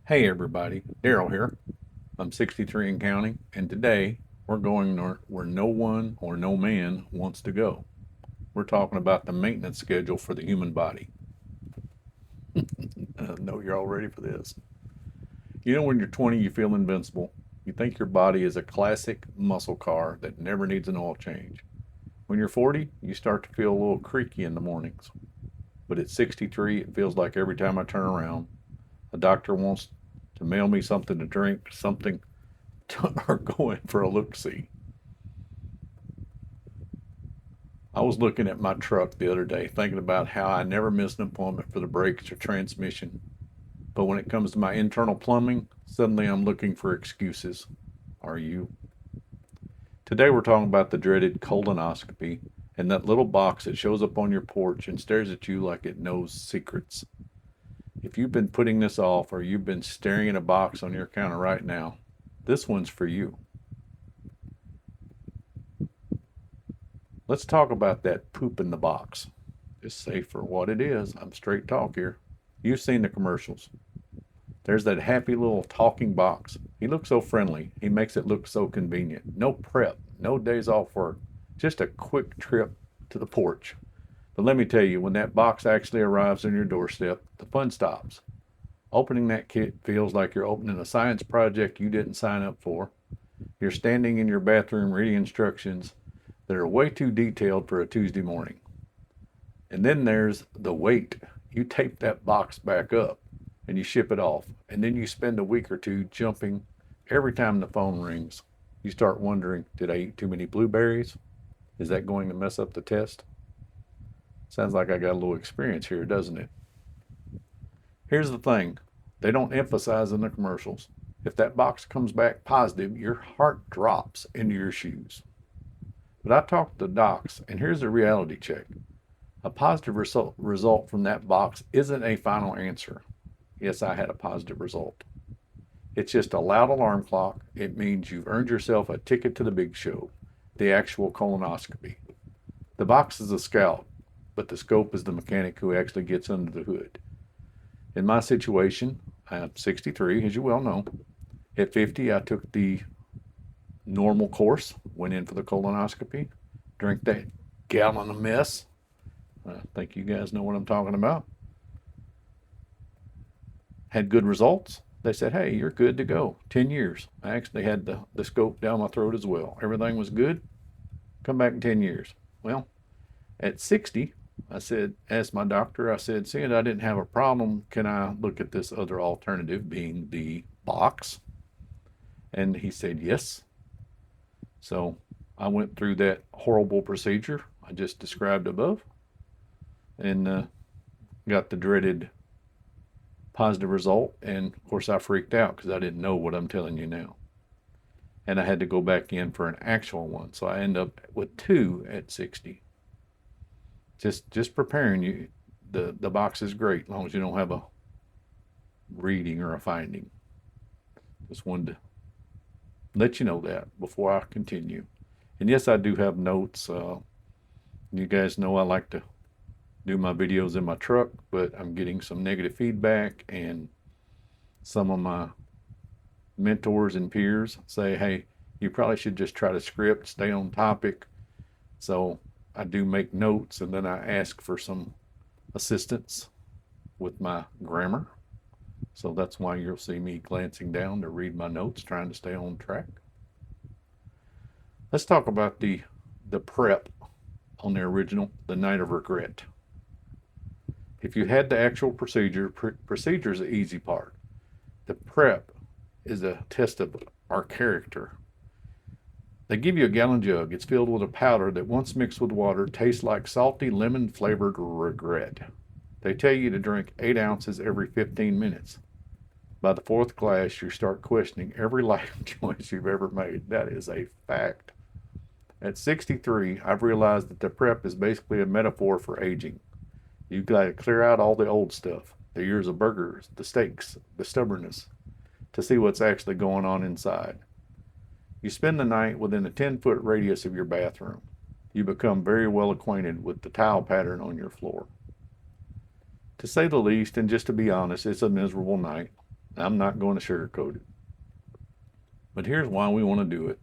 Hey everybody, Daryl here. I'm 63 and counting, and today we're going where no one or no man wants to go. We're talking about the maintenance schedule for the human body. I know you're all ready for this. You know, when you're 20, you feel invincible. You think your body is a classic muscle car that never needs an oil change. When you're 40, you start to feel a little creaky in the mornings. But at 63, it feels like every time I turn around, a doctor wants to mail me something to drink, something are going for a look see. I was looking at my truck the other day, thinking about how I never miss an appointment for the brakes or transmission. But when it comes to my internal plumbing, suddenly I'm looking for excuses. Are you? Today we're talking about the dreaded colonoscopy and that little box that shows up on your porch and stares at you like it knows secrets. If you've been putting this off or you've been staring at a box on your counter right now, this one's for you. Let's talk about that poop in the box. Just say for what it is. I'm straight talk here. You've seen the commercials. There's that happy little talking box. He looks so friendly. He makes it look so convenient. No prep, no days off work. Just a quick trip to the porch. But let me tell you, when that box actually arrives on your doorstep, the fun stops. Opening that kit feels like you're opening a science project you didn't sign up for. You're standing in your bathroom reading instructions that are way too detailed for a Tuesday morning. And then there's the wait. You tape that box back up and you ship it off. And then you spend a week or two jumping every time the phone rings. You start wondering, did I eat too many blueberries? Is that going to mess up the test? Sounds like I got a little experience here, doesn't it? Here's the thing, they don't emphasize in the commercials. If that box comes back positive, your heart drops into your shoes. But I talked to docs, and here's a reality check. A positive result from that box isn't a final answer. Yes, I had a positive result. It's just a loud alarm clock. It means you've earned yourself a ticket to the big show, the actual colonoscopy. The box is a scout, but the scope is the mechanic who actually gets under the hood. In my situation, I'm 63, as you well know. At 50, I took the normal course, went in for the colonoscopy, drank that gallon of mess. I think you guys know what I'm talking about. Had good results. They said, hey, you're good to go. 10 years. I actually had the scope down my throat as well. Everything was good. Come back in 10 years. Well, at 60, I said, asked my doctor, I said, seeing I didn't have a problem, can I look at this other alternative being the box? And he said, yes. So I went through that horrible procedure I just described above and got the dreaded positive result. And of course, I freaked out because I didn't know what I'm telling you now. And I had to go back in for an actual one. So I end up with two at 60. Just preparing you. The box is great as long as you don't have a reading or a finding. Just wanted to let you know that before I continue. And yes, I do have notes. You guys know I like to do my videos in my truck, but I'm getting some negative feedback, and some of my mentors and peers say, hey, you probably should just try to script, stay on topic. So I do make notes, and then I ask for some assistance with my grammar. So that's why you'll see me glancing down to read my notes, trying to stay on track. Let's talk about the prep on the original, the night of regret. If you had the actual procedure, procedure is the easy part. The prep is a test of our character. They give you a gallon jug. It's filled with a powder that once mixed with water tastes like salty lemon flavored regret. They tell you to drink 8 ounces every 15 minutes. By the fourth glass, you start questioning every life choice you've ever made. That is a fact. At 63, I've realized that the prep is basically a metaphor for aging. You've got to clear out all the old stuff, the years of burgers, the steaks, the stubbornness, to see what's actually going on inside. You spend the night within a 10-foot radius of your bathroom. You become very well acquainted with the tile pattern on your floor. To say the least, and just to be honest, it's a miserable night. I'm not going to sugarcoat it. But here's why we want to do it.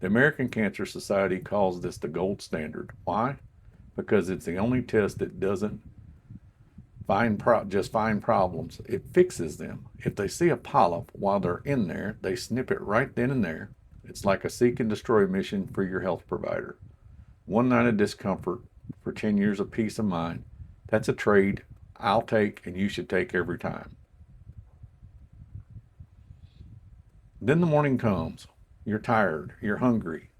The American Cancer Society calls this the gold standard. Why? Because it's the only test that doesn't just find problems. It fixes them. If they see a polyp while they're in there, they snip it right then and there. It's like a seek and destroy mission for your health provider. One night of discomfort for 10 years of peace of mind. That's a trade I'll take and you should take every time. Then the morning comes. You're tired. You're hungry.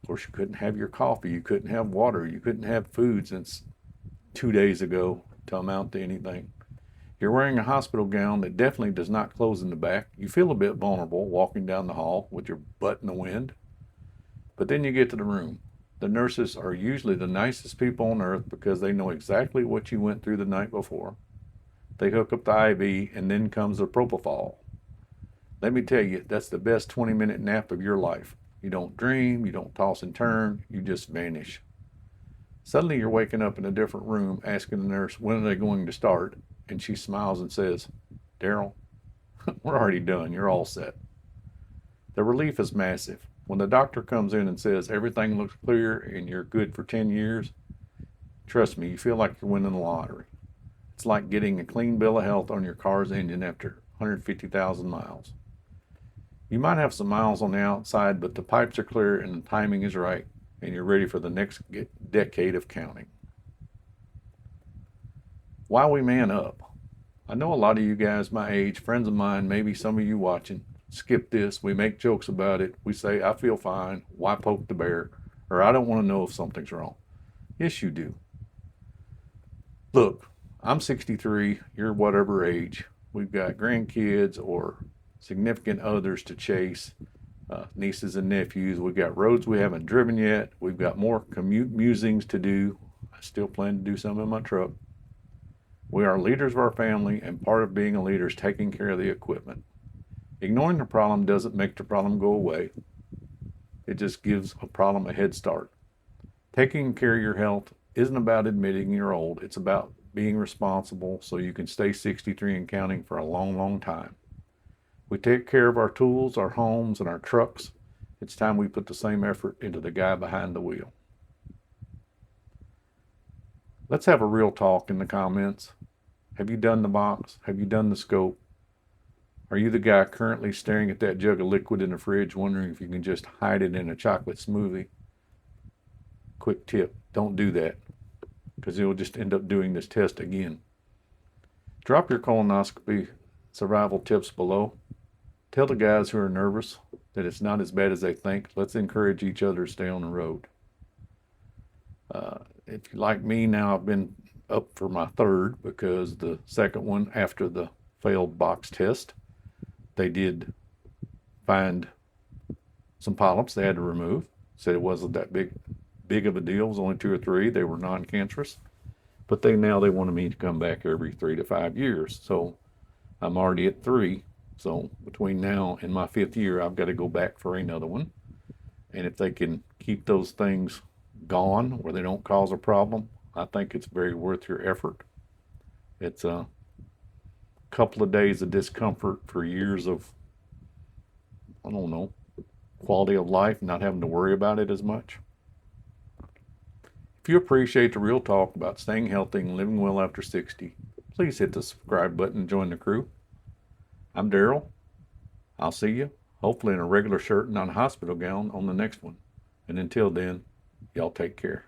Of course, you couldn't have your coffee. You couldn't have water. You couldn't have food since 2 days ago to amount to anything. You're wearing a hospital gown that definitely does not close in the back. You feel a bit vulnerable walking down the hall with your butt in the wind. But then you get to the room. The nurses are usually the nicest people on earth because they know exactly what you went through the night before. They hook up the IV and then comes the propofol. Let me tell you, that's the best 20-minute nap of your life. You don't dream, you don't toss and turn, you just vanish. Suddenly you're waking up in a different room asking the nurse, when are they going to start? And she smiles and says, Daryl, we're already done. You're all set. The relief is massive. When the doctor comes in and says everything looks clear and you're good for 10 years, trust me, you feel like you're winning the lottery. It's like getting a clean bill of health on your car's engine after 150,000 miles. You might have some miles on the outside, but the pipes are clear and the timing is right, and you're ready for the next decade of counting. Why we man up? I know a lot of you guys my age, friends of mine, maybe some of you watching, skip this. We make jokes about it. We say, I feel fine. Why poke the bear? Or I don't want to know if something's wrong. Yes, you do. Look, I'm 63. You're whatever age. We've got grandkids or significant others to chase, nieces and nephews. We've got roads we haven't driven yet. We've got more commute musings to do. I still plan to do some in my truck. We are leaders of our family, and part of being a leader is taking care of the equipment. Ignoring the problem doesn't make the problem go away. It just gives a problem a head start. Taking care of your health isn't about admitting you're old. It's about being responsible so you can stay 63 and counting for a long, long time. We take care of our tools, our homes, and our trucks. It's time we put the same effort into the guy behind the wheel. Let's have a real talk in the comments. Have you done the box? Have you done the scope? Are you the guy currently staring at that jug of liquid in the fridge, wondering if you can just hide it in a chocolate smoothie? Quick tip, don't do that, because you'll just end up doing this test again. Drop your colonoscopy survival tips below. Tell the guys who are nervous that it's not as bad as they think. Let's encourage each other to stay on the road. If you're like me now, I've been up for my third because the second one after the failed box test, they did find some polyps they had to remove. Said it wasn't that big of a deal. It was only 2 or 3. They were non-cancerous. But they wanted me to come back every 3 to 5 years. So I'm already at 3. So between now and my 5th year, I've got to go back for another one. And if they can keep those things gone where they don't cause a problem, I think it's very worth your effort. It's a couple of days of discomfort for years of, I don't know, quality of life, not having to worry about it as much. If you appreciate the real talk about staying healthy and living well after 60, please hit the subscribe button and join the crew. I'm Daryl. I'll see you, hopefully in a regular shirt and not a hospital gown, on the next one. And until then, y'all take care.